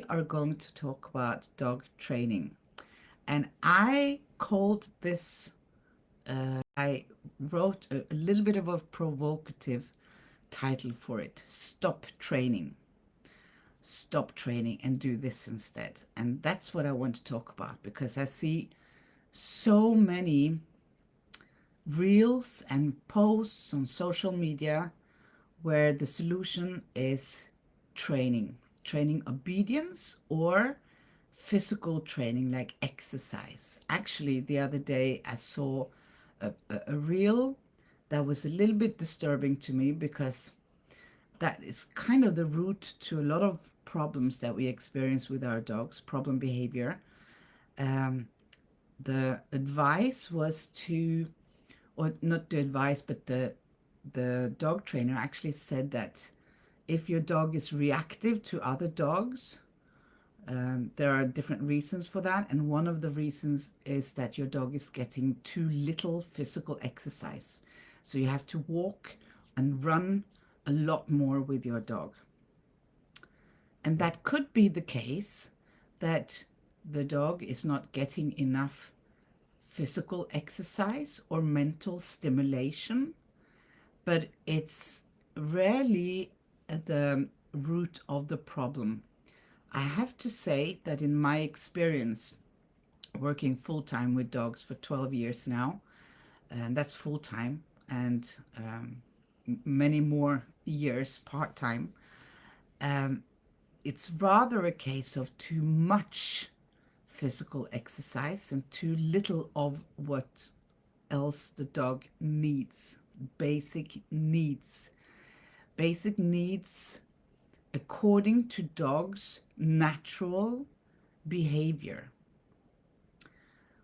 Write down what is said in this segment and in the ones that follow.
are going to talk about dog training. And I called this, I wrote a little bit of a provocative title for it: Stop Training. Stop training and do this instead. And that's what I want to talk about, because I see so many reels and posts on social media where the solution is training obedience or physical training like exercise. Actually, the other day I saw a reel that was a little bit disturbing to me, because that is kind of the root to a lot of problems that we experience with our dogs, problem behavior. Um, the advice was to, or not the advice, but the dog trainer actually said that if your dog is reactive to other dogs, there are different reasons for that, and one of the reasons is that your dog is getting too little physical exercise. So you have to walk and run a lot more with your dog. And that could be the case, that the dog is not getting enough physical exercise or mental stimulation, but it's rarely at the root of the problem. I have to say that in my experience, working full time with dogs for 12 years now, and that's full time, and many more years part time, um, it's rather a case of too much physical exercise and too little of what else the dog needs. Basic needs. Basic needs according to dogs' natural behavior,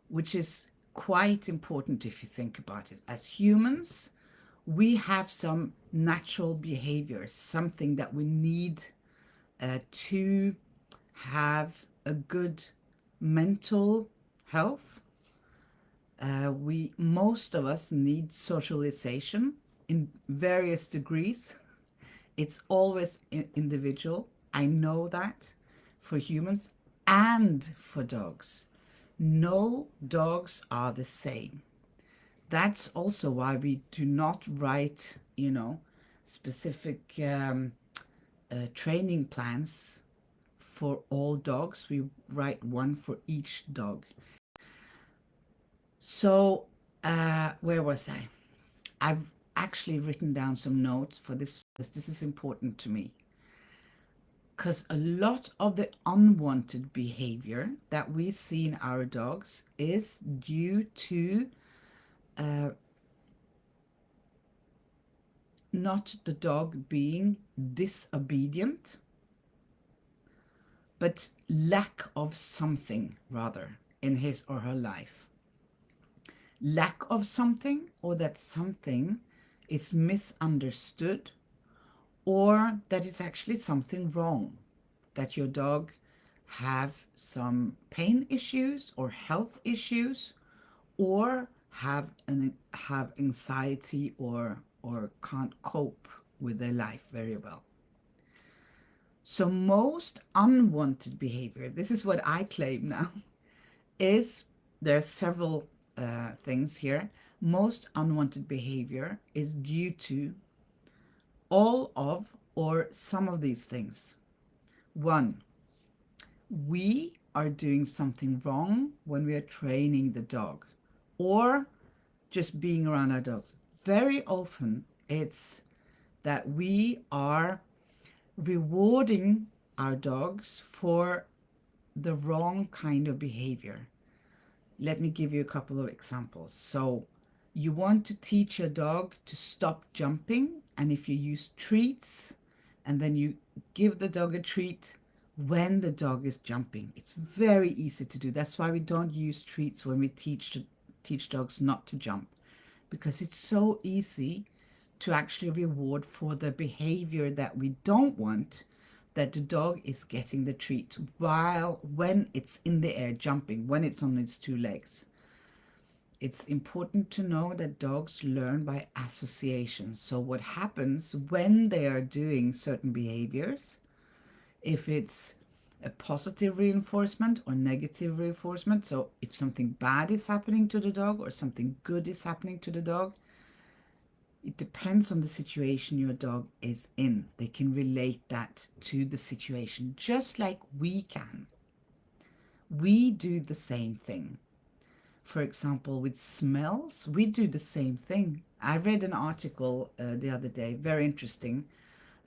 which is quite important if you think about it. As humans, we have some natural behaviors, something that we need to have a good mental health. Most of us need socialization in various degrees. It's always individual. I know that, for humans and for dogs. No dogs are the same. That's also why we do not write, specific training plans for all dogs. We write one for each dog. So, where was I? I've actually written down some notes for this. This is important to me, because a lot of the unwanted behavior that we see in our dogs is due to uh, not the dog being disobedient, but lack of something rather in his or her life. Lack of something, or that something is misunderstood, or that it's actually something wrong, that your dog have some pain issues or health issues, or have anxiety, or can't cope with their life very well. So most unwanted behavior, this is what I claim now, is, there are several things here. Most unwanted behavior is due to all of or some of these things. One, we are doing something wrong when we are training the dog or just being around our dogs. Very often it's that we are rewarding our dogs for the wrong kind of behavior. Let me give you a couple of examples. So you want to teach your dog to stop jumping, and if you use treats and then you give the dog a treat when the dog is jumping, it's very easy to do. That's why we don't use treats when we teach dogs not to jump, because it's so easy to actually reward for the behavior that we don't want, that the dog is getting the treat when it's in the air jumping, when it's on its two legs. It's important to know that dogs learn by association. So what happens when they are doing certain behaviors, if it's a positive reinforcement or negative reinforcement. So if something bad is happening to the dog or something good is happening to the dog, it depends on the situation your dog is in. They can relate that to the situation just like we can. We do the same thing. For example, with smells, we do the same thing. I read an article the other day, very interesting.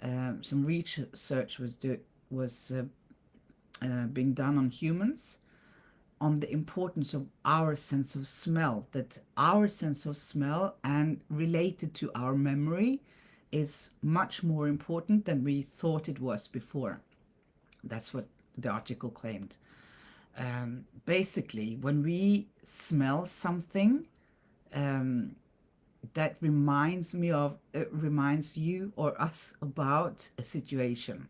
Some research was being done on humans on the importance of our sense of smell. That our sense of smell and related to our memory is much more important than we thought it was before. That's what the article claimed. Basically, when we smell something, um, that reminds you or us about a situation.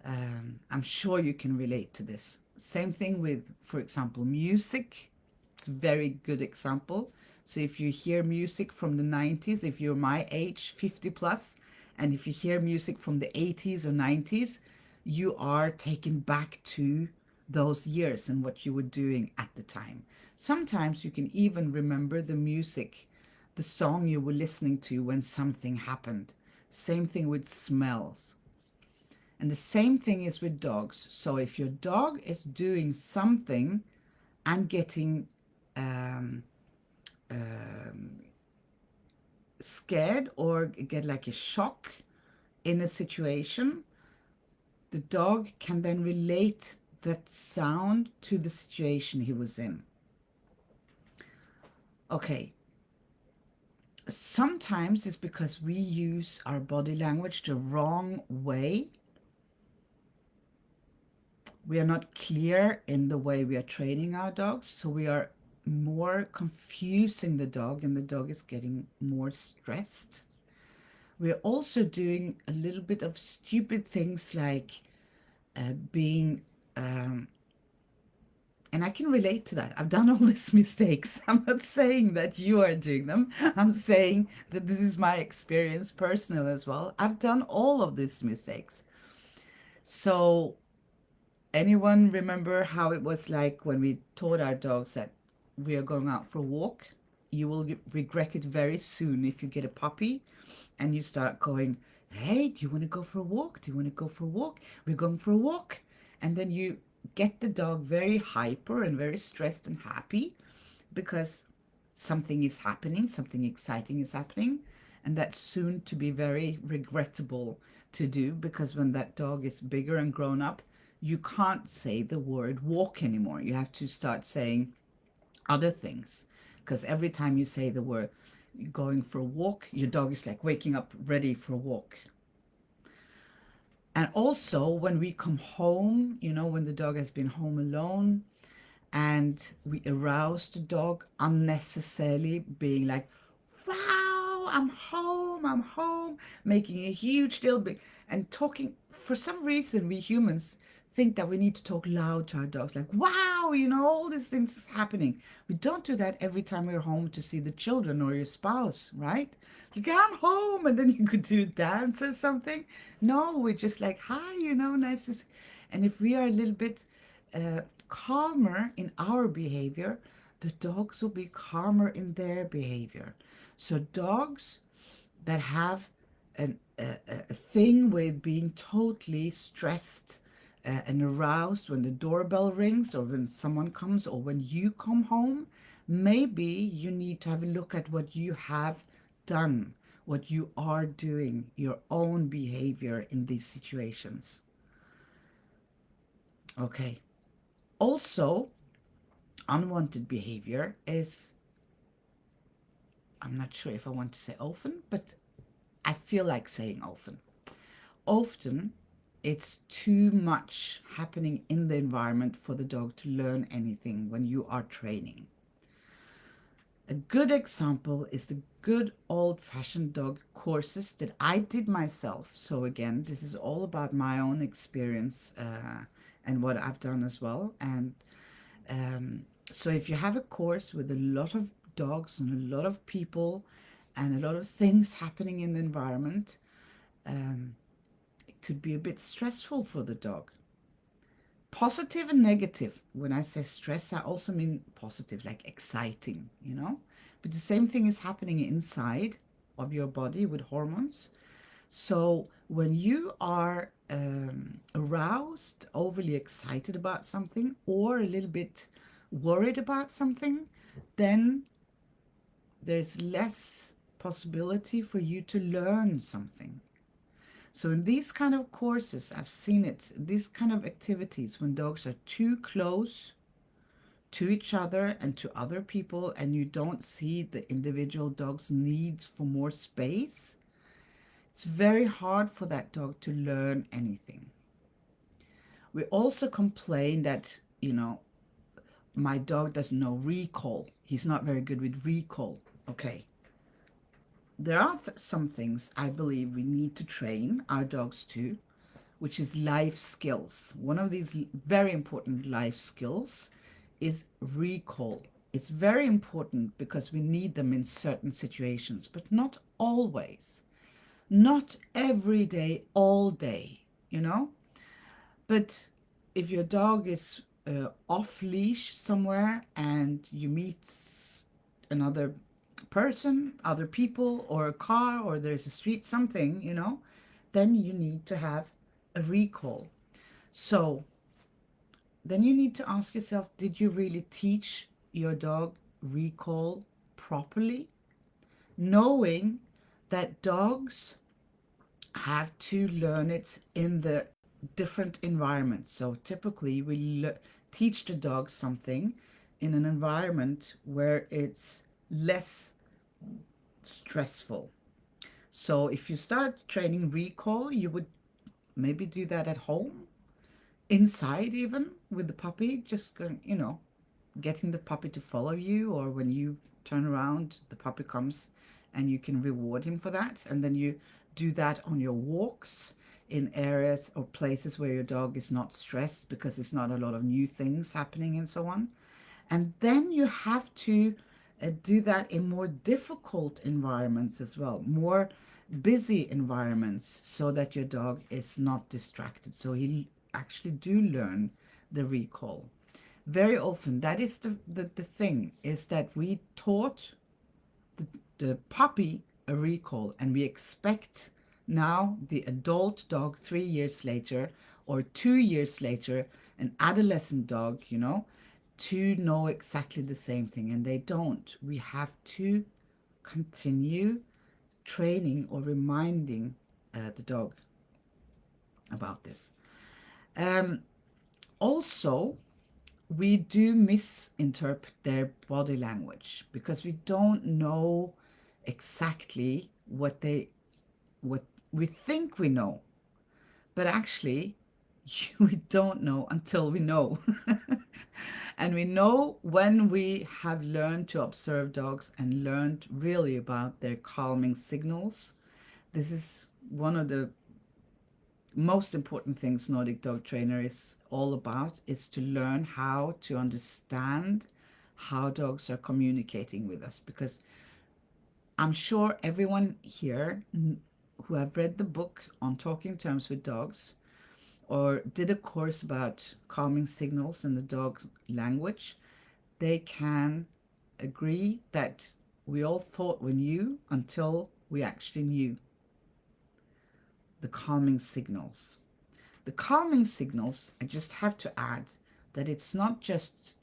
I'm sure you can relate to this. Same thing with, for example, music. It's a very good example. So if you hear music from the 90s, if you're my age, 50 plus, and if you hear music from the 80s or 90s, you are taken back to those years and what you were doing at the time. Sometimes you can even remember the music, the song you were listening to when something happened. Same thing with smells. And the same thing is with dogs. So if your dog is doing something and getting um, um, scared or get like a shock in a situation, the dog can then relate that sound to the situation he was in. Okay, sometimes it's because we use our body language the wrong way. We are not clear in the way we are training our dogs, so we are more confusing the dog, and the dog is getting more stressed. We're also doing a little bit of stupid things like being, um, and I can relate to that. I've done all these mistakes. I'm not saying that you are doing them. I'm saying that this is my experience, personal as well. I've done all of these mistakes. So anyone remember how it was like when we taught our dogs that we are going out for a walk? You will regret it very soon if you get a puppy and you start going, hey, do you want to go for a walk? Do you want to go for a walk? We're going for a walk. And then you get the dog very hyper and very stressed and happy because something is happening, something exciting is happening. And that's soon to be very regrettable to do because when that dog is bigger and grown up, you can't say the word walk anymore. You have to start saying other things because every time you say the word going for a walk, your dog is like waking up ready for a walk. And also when we come home, when the dog has been home alone and we arouse the dog unnecessarily, being like, wow, I'm home, making a huge deal, and talking. For some reason, we humans think that we need to talk loud to our dogs, like, wow, all these things is happening. We don't do that every time we're home to see the children or your spouse, right? Like, I'm home, and then you could do a dance or something. No, we're just like, hi, nice to see. And if we are a little bit calmer in our behavior, the dogs will be calmer in their behavior. So dogs that have a thing with being totally stressed and aroused when the doorbell rings or when someone comes or when you come home, maybe you need to have a look at what you have done, what you are doing, your own behavior in these situations. Okay. Also, unwanted behavior is, I'm not sure if I want to say often, but I feel like saying often. Often, it's too much happening in the environment for the dog to learn anything when you are training. A good example is the good old-fashioned dog courses that I did myself. So again, this is all about my own experience and what I've done as well. And so if you have a course with a lot of dogs and a lot of people and a lot of things happening in the environment, it could be a bit stressful for the dog. Positive and negative. When I say stress, I also mean positive, like exciting, But the same thing is happening inside of your body with hormones. So when you are aroused, overly excited about something, or a little bit worried about something, then there's less possibility for you to learn something. So in these kind of courses, I've seen it, these kind of activities, when dogs are too close to each other and to other people, and you don't see the individual dog's needs for more space, it's very hard for that dog to learn anything. We also complain that, my dog doesn't know recall. He's not very good with recall. Okay. There are some things I believe we need to train our dogs to, which is life skills. One of these very important life skills is recall. It's very important because we need them in certain situations, but not always. Not every day, all day, you know? But if your dog is off leash somewhere and you meet another person, other people, or a car, or there's a street, something, then you need to have a recall. So then you need to ask yourself, did you really teach your dog recall properly? Knowing that dogs have to learn it in the different environments. So typically we teach the dog something in an environment where it's less stressful. So if you start training recall, you would maybe do that at home, inside even with the puppy, just going, getting the puppy to follow you, or when you turn around, the puppy comes and you can reward him for that. And then you do that on your walks in areas or places where your dog is not stressed because there's not a lot of new things happening and so on. And then you have to do that in more difficult environments as well, more busy environments, so that your dog is not distracted. So he actually do learn the recall. Very often, that is the thing, is that we taught the, the puppy a recall, and we expect now the adult dog 3 years later or 2 years later, an adolescent dog, to know exactly the same thing, and they don't. We have to continue training or reminding the dog about this. Um, Also, we do misinterpret their body language because we don't know exactly what we think we know, but actually we don't know until we know. And we know when we have learned to observe dogs and learned really about their calming signals. This is one of the most important things Nordic dog trainer is all about, is to learn how to understand how dogs are communicating with us, because I'm sure everyone here who have read the book on talking terms with dogs or did a course about calming signals in the dog language, they can agree that we all thought we knew until we actually knew the calming signals. The calming signals, I just have to add that it's not just,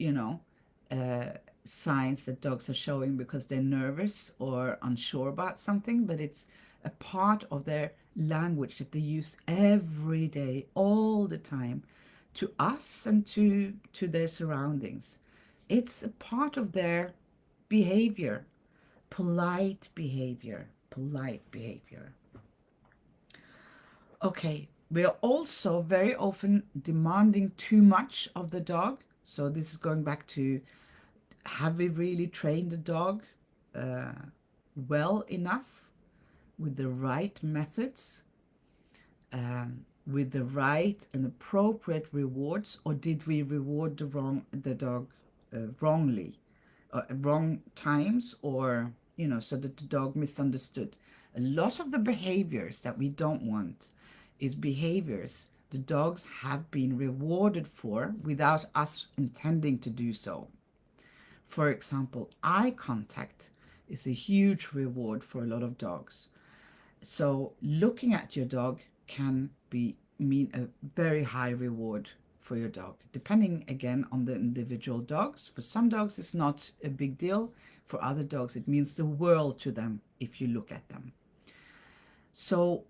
signs that dogs are showing because they're nervous or unsure about something, but it's a part of their language that they use every day, all the time, to us and to their surroundings. It's a part of their behavior, polite behavior, polite behavior. Okay, we are also very often demanding too much of the dog. So this is going back to, have we really trained the dog uh, well enough with the right methods, with the right and appropriate rewards, or did we reward the dog wrongly, wrong times, or so that the dog misunderstood? A lot of the behaviors that we don't want is behaviors the dogs have been rewarded for without us intending to do so. For example, eye contact is a huge reward for a lot of dogs. So looking at your dog can be mean a very high reward for your dog, depending again on the individual dogs. For some dogs, it's not a big deal. For other dogs, it means the world to them if you look at them. So,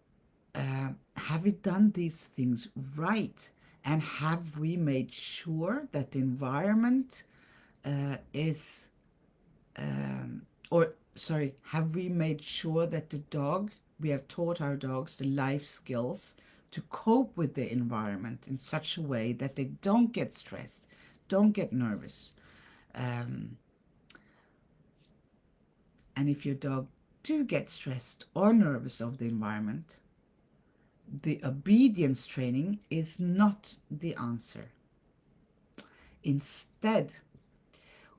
have we done these things right? And have we made sure that the environment is or sorry, have we made sure that the dog, we have taught our dogs the life skills to cope with the environment in such a way that they don't get stressed, don't get nervous. Um, and if your dog do get stressed or nervous of the environment, the obedience training is not the answer. Instead,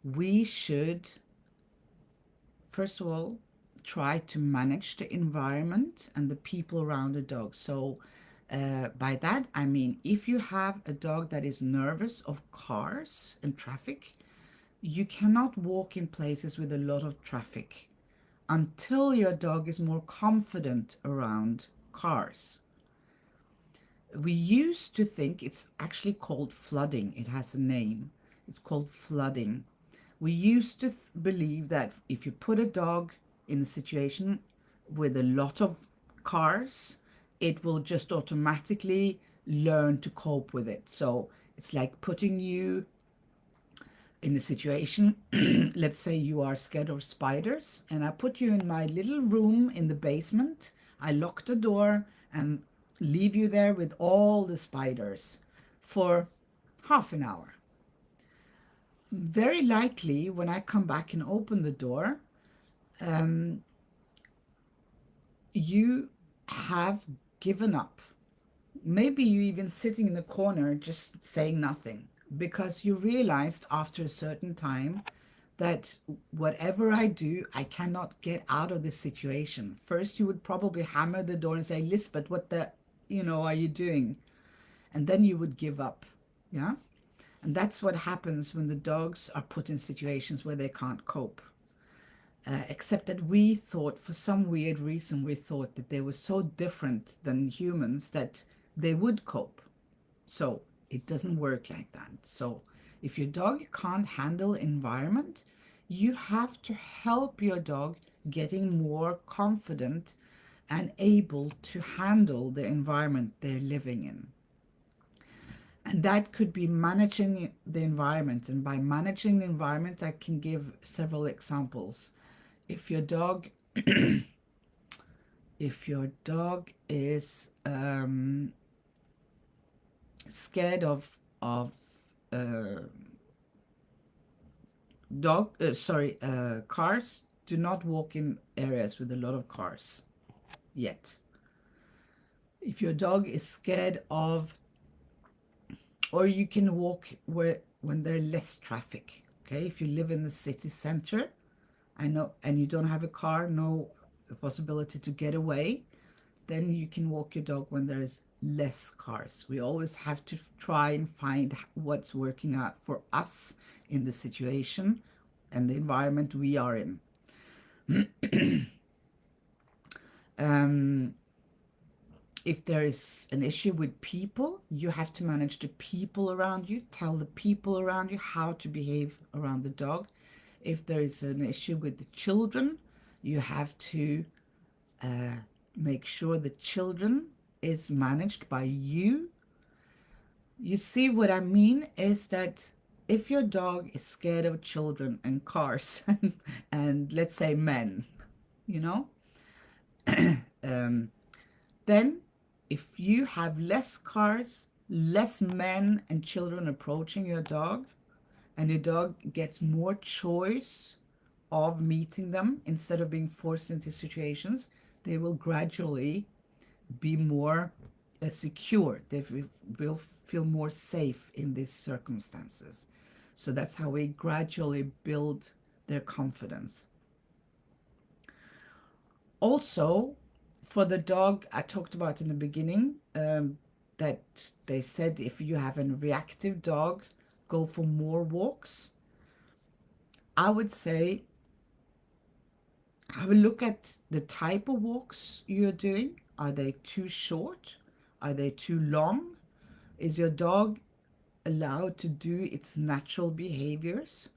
we should first of all, try to manage the environment and the people around the dog. So, by that, I mean, if you have a dog that is nervous of cars and traffic, you cannot walk in places with a lot of traffic until your dog is more confident around cars. We used to think it's actually called flooding, it has a name. It's called flooding. We used to believe that if you put a dog in a situation with a lot of cars, it will just automatically learn to cope with it. So it's like putting you in a situation, let's say you are scared of spiders, and I put you in my little room in the basement. I lock the door and leave you there with all the spiders for half an hour. Very likely, when I come back and open the door, um, you have given up. Maybe you even sitting in the corner just saying nothing because you realized after a certain time that whatever I do, I cannot get out of this situation. First, you would probably hammer the door and say, Lisbeth, what the, are you doing? And then you would give up. Yeah. And that's what happens when the dogs are put in situations where they can't cope. Except that we thought, for some weird reason, we thought that they were so different than humans that they would cope. So it doesn't work like that. So if your dog can't handle environment, you have to help your dog getting more confident and able to handle the environment they're living in. And that could be managing the environment. And by managing the environment, I can give several examples. If your dog, if your dog is scared of uh, cars, do not walk in areas with a lot of cars yet. If your dog is scared of, or you can walk where when there's less traffic. Okay, if you live in the city center, I know, and you don't have a car, no possibility to get away, then you can walk your dog when there is less cars. We always have to try and find what's working out for us in the situation and the environment we are in. If there is an issue with people, you have to manage the people around you, tell the people around you how to behave around the dog. If there is an issue with the children, you have to make sure the children is managed by you. You see what I mean is that if your dog is scared of children and cars and let's say men, you know, then if you have less cars, less men and children approaching your dog, and your dog gets more choice of meeting them instead of being forced into situations, they will gradually be more secure. They will feel more safe in these circumstances. So that's how we gradually build their confidence. Also, for the dog, I talked about in the beginning, that they said if you have a reactive dog, go for more walks. I would say have a look at the type of walks you're doing. Are they too short? Are they too long? Is your dog allowed to do its natural behaviors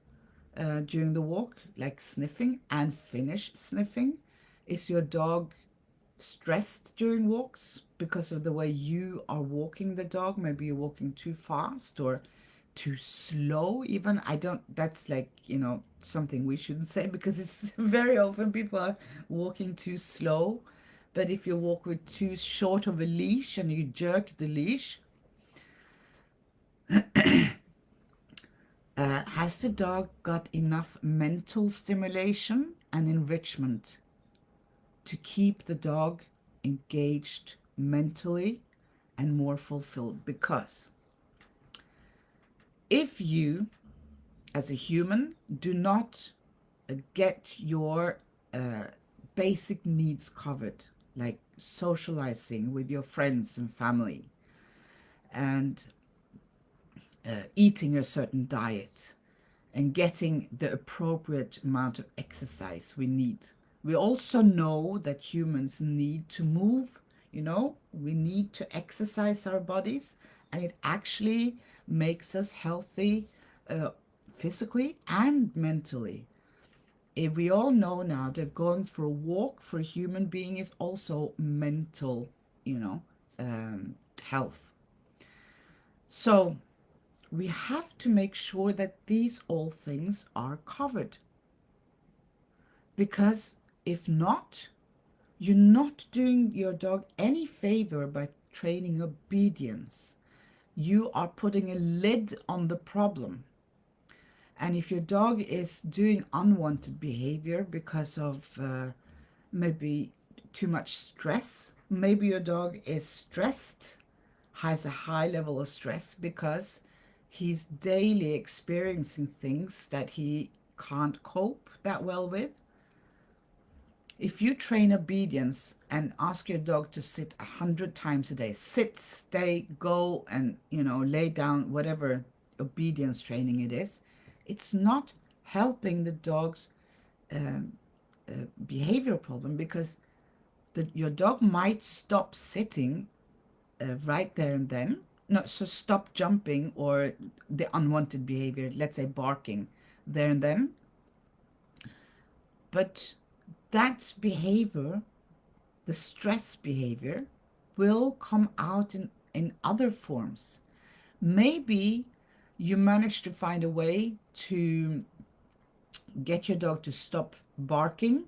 during the walk, like sniffing and finish sniffing? Is your dog stressed during walks because of the way you are walking the dog? Maybe you're walking too fast or too slow even. I don't, that's like, something we shouldn't say because it's very often people are walking too slow. But if you walk with too short of a leash and you jerk the leash, has the dog got enough mental stimulation and enrichment to keep the dog engaged mentally and more fulfilled? Because if you, as a human, do not get your basic needs covered, like socializing with your friends and family and eating a certain diet and getting the appropriate amount of exercise we need. We also know that humans need to move, we need to exercise our bodies, and it actually makes us healthy uh, physically and mentally. We all know now that going for a walk for a human being is also mental, health. So we have to make sure that these all things are covered. Because if not, you're not doing your dog any favor by training obedience. You are putting a lid on the problem. And if your dog is doing unwanted behavior because of maybe too much stress, maybe your dog is stressed, has a high level of stress because he's daily experiencing things that he can't cope that well with. If you train obedience and ask your dog to sit 100 times a day, sit, stay, go, and lay down, whatever obedience training it is, it's not helping the dog's um, behavior problem, because your dog might stop sitting right there and then. No, so stop jumping or the unwanted behavior, let's say barking, there and then. But that behavior, the stress behavior, will come out in other forms. Maybe you manage to find a way to get your dog to stop barking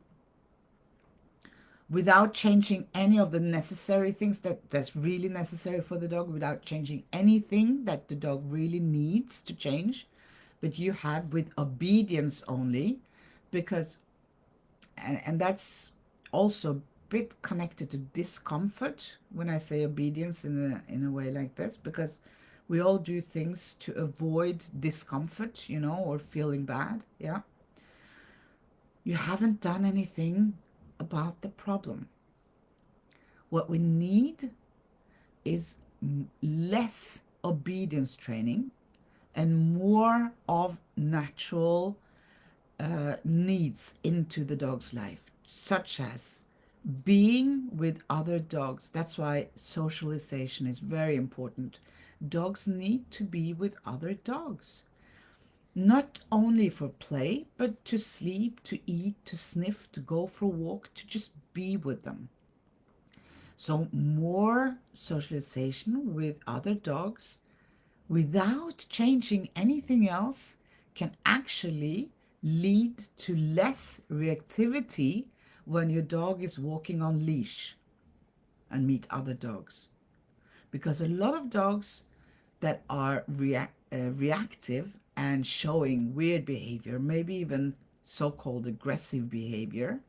without changing any of the necessary things that's really necessary for the dog, without changing anything that the dog really needs to change, but you have with obedience only. Because and that's also a bit connected to discomfort when I say obedience in a way like this, because we all do things to avoid discomfort, or feeling bad. Yeah, you haven't done anything about the problem. What we need is less obedience training and more of natural needs into the dog's life, such as being with other dogs. That's why socialization is very important. Dogs need to be with other dogs, not only for play, but to sleep, to eat, to sniff, to go for a walk, to just be with them. So, more socialization with other dogs without changing anything else can actually lead to less reactivity when your dog is walking on leash and meet other dogs. Because a lot of dogs that are reactive and showing weird behavior, maybe even so-called aggressive behavior,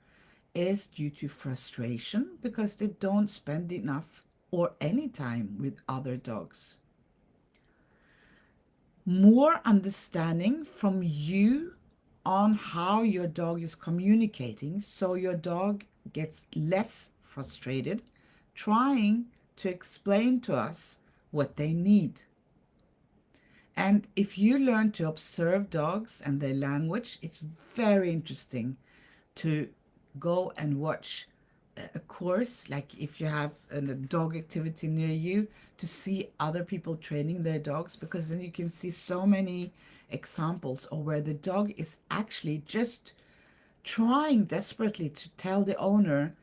is due to frustration because they don't spend enough or any time with other dogs. More understanding from you on how your dog is communicating, so your dog gets less frustrated, trying to explain to us what they need. And if you learn to observe dogs and their language, it's very interesting to go and watch a course, like if you have a dog activity near you, to see other people training their dogs, because then you can see so many examples of where the dog is actually just trying desperately to tell the owner,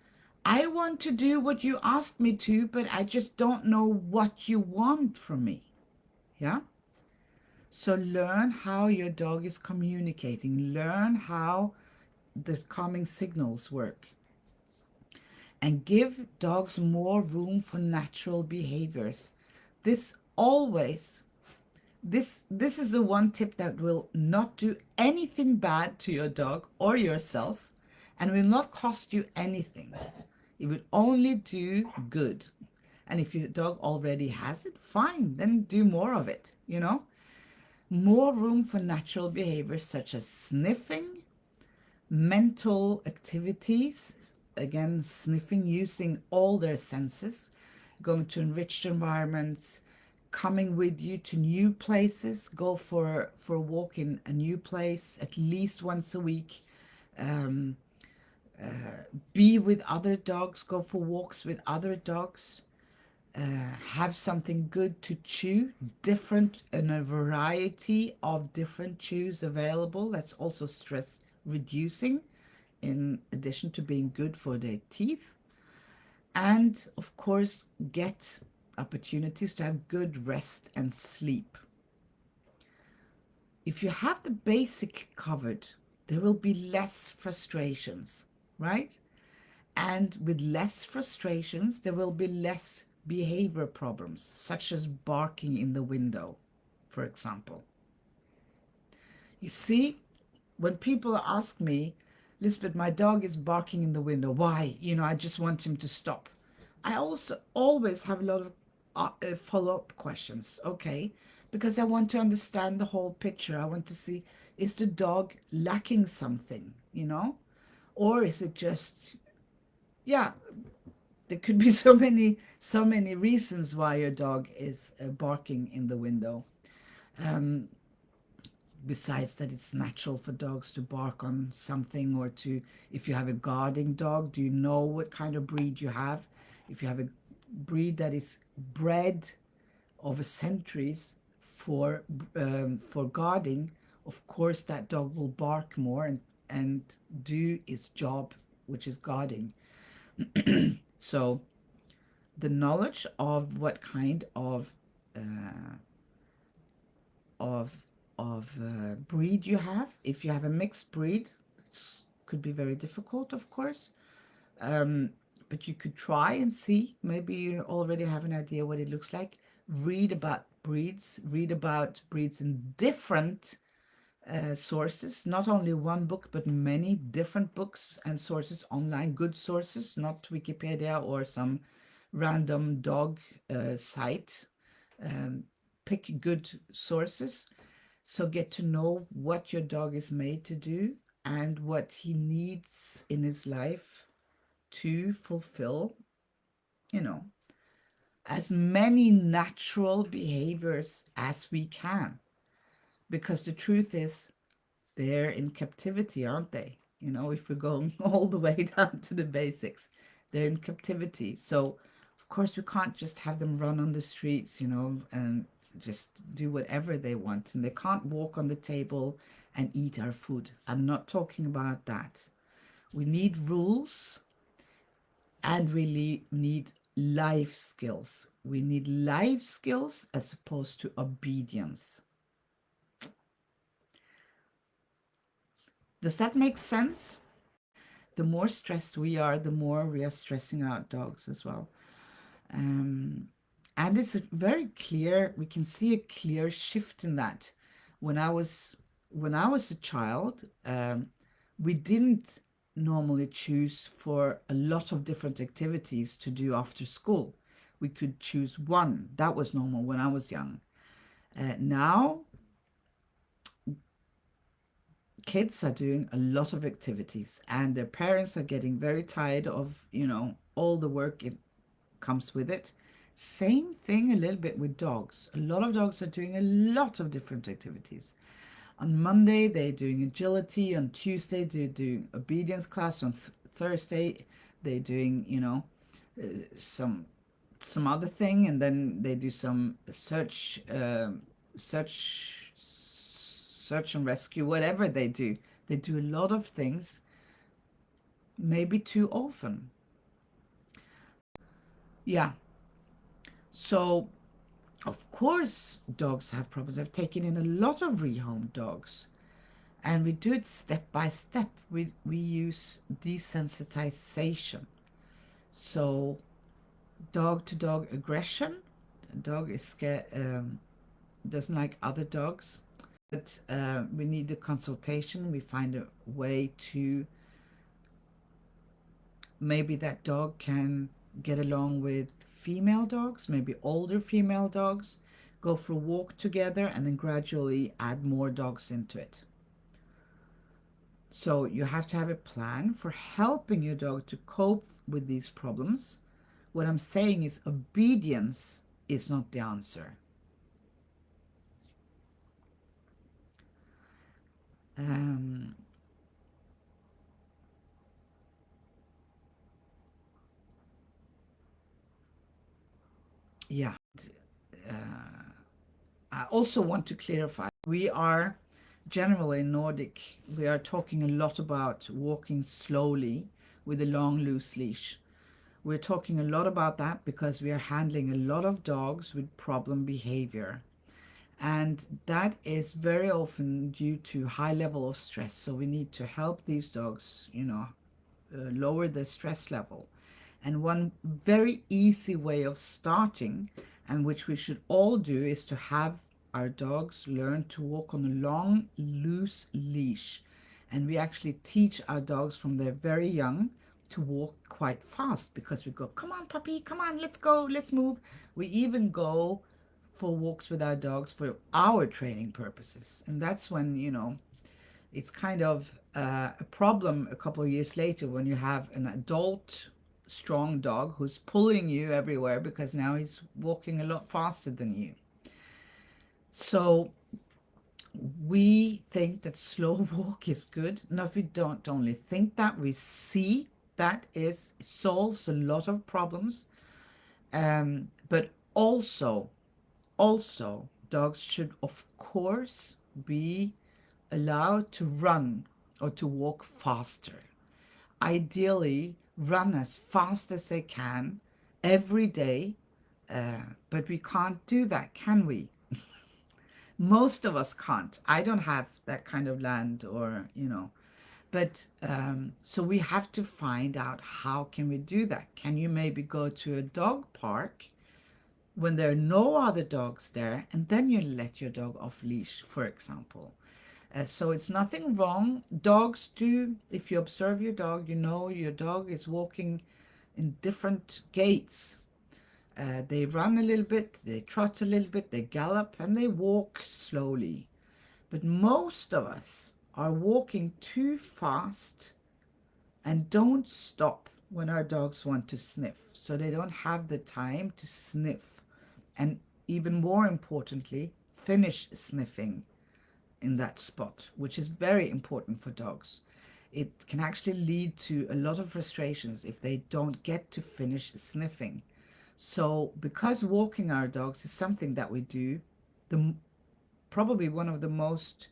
I want to do what you asked me to, but I just don't know what you want from me. Yeah? So learn how your dog is communicating, learn how the calming signals work, and give dogs more room for natural behaviors. This always, this is the one tip that will not do anything bad to your dog or yourself, and will not cost you anything. It will only do good. And if your dog already has it, fine, then do more of it, you know? More room for natural behaviors such as sniffing, mental activities, again, sniffing, using all their senses, going to enriched environments, coming with you to new places, go for a walk in a new place at least once a week, um, be with other dogs, go for walks with other dogs, have something good to chew, different and a variety of different chews available. That's also stress reducing, in addition to being good for their teeth. And of course, get opportunities to have good rest and sleep. If you have the basic covered, there will be less frustrations, right? And with less frustrations, there will be less behavior problems, such as barking in the window, for example. You see, when people ask me, Lisbeth, my dog is barking in the window. Why? I just want him to stop. I also always have a lot of follow-up questions, okay? Because I want to understand the whole picture. I want to see, is the dog lacking something, Or is it just, yeah, there could be so many reasons why your dog is barking in the window. Um, Besides that, it's natural for dogs to bark on something, or to, if you have a guarding dog, do you know what kind of breed you have? If you have a breed that is bred over centuries for guarding, of course that dog will bark more and do its job, which is guarding. So the knowledge of what kind uh, of breed you have. If you have a mixed breed, it could be very difficult, of course. Um, but you could try and see. Maybe you already have an idea what it looks like. Read about breeds. Read about breeds in different sources. Not only one book, but many different books and sources online. Good sources, not Wikipedia or some random dog site. Um, Pick good sources. So get to know what your dog is made to do and what he needs in his life to fulfill, you know, as many natural behaviors as we can. Because the truth is, they're in captivity, aren't they? If we're going all the way down to the basics, they're in captivity. So, of course, we can't just have them run on the streets, and just do whatever they want. And they can't walk on the table and eat our food. I'm not talking about that. We need rules, and we need life skills. We need life skills as opposed to obedience. Does that make sense? The more stressed we are, the more we are stressing out dogs as well. Um, and it's very clear, we can see a clear shift in that. When I was a child, we didn't normally choose for a lot of different activities to do after school. We could choose one. That was normal when I was young. Now kids are doing a lot of activities, and their parents are getting very tired of all the work it comes with it. Same thing a little bit with dogs. A lot of dogs are doing a lot of different activities. On Monday, they're doing agility. On Tuesday, they're doing obedience class. On Thursday, they're doing, some other thing, and then they do some search and rescue, whatever they do. They do a lot of things, maybe too often. Yeah. So, of course, dogs have problems. I've taken in a lot of rehomed dogs, and we do it step by step. We use desensitization. So, dog to dog aggression. The dog is scared, doesn't like other dogs. But we need a consultation. We find a way to maybe that dog can get along with female dogs, maybe older female dogs, go for a walk together, and then gradually add more dogs into it. So you have to have a plan for helping your dog to cope with these problems. What I'm saying is obedience is not the answer. Um, yeah. Uh, I also want to clarify we are generally in Nordic, we are talking a lot about walking slowly with a long, loose leash. We're talking a lot about that because we are handling a lot of dogs with problem behavior. And that is very often due to high level of stress. So we need to help these dogs, lower the stress level. And one very easy way of starting, and which we should all do, is to have our dogs learn to walk on a long, loose leash. And we actually teach our dogs from they're very young to walk quite fast because we go, come on, puppy, come on, let's go, let's move. We even go for walks with our dogs for our training purposes. And that's when, it's kind of a problem a couple of years later when you have an adult strong dog who's pulling you everywhere because now he's walking a lot faster than you. So we think that slow walk is good. No, we don't only think that, we see that is solves a lot of problems. But also dogs should of course be allowed to run or to walk faster. Ideally, run as fast as they can every day, but we can't do that, can we? Most of us can't. I don't have that kind of land, or but so we have to find out how can we do that. Can you maybe go to a dog park when there are no other dogs there, and then you let your dog off leash, for example? So it's nothing wrong. Dogs do, if you observe your dog, you know your dog is walking in different gaits. They run a little bit, they trot a little bit, they gallop, and they walk slowly. But most of us are walking too fast and don't stop when our dogs want to sniff. So they don't have the time to sniff. And even more importantly, finish sniffing in that spot, which is very important for dogs. It can actually lead to a lot of frustrations if they don't get to finish sniffing. So, because walking our dogs is something that we do, the probably one of the most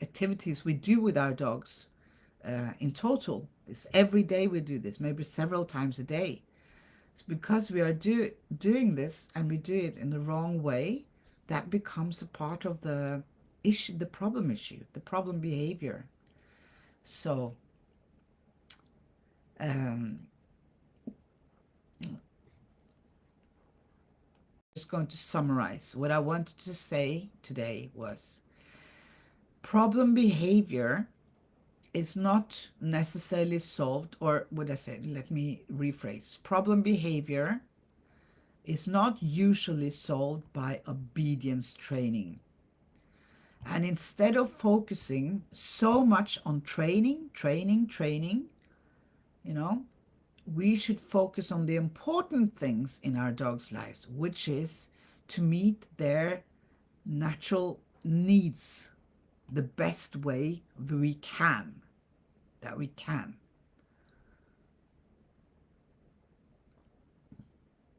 activities we do with our dogs in total is every day we do this, maybe several times a day. It's because we are doing this and we do it in the wrong way, that becomes a part of the issue, the problem behavior. So, um, just going to summarize. What I wanted to say today was problem behavior is not necessarily solved, or what I said, let me rephrase. Problem behavior is not usually solved by obedience training. And instead of focusing so much on training, you know, we should focus on the important things in our dogs' lives, which is to meet their natural needs the best way we can, that we can.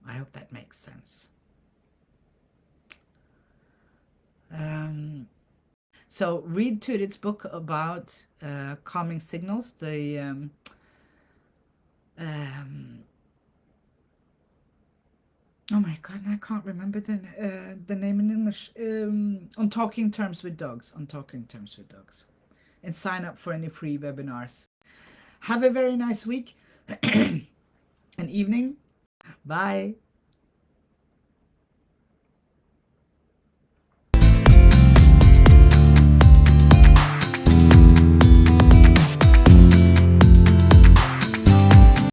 I hope that makes sense. So read Turid's book about calming signals, oh my god, I can't remember the name in English. On Talking Terms with Dogs, on Talking Terms with Dogs. And sign up for any free webinars. Have a very nice week and evening. Bye.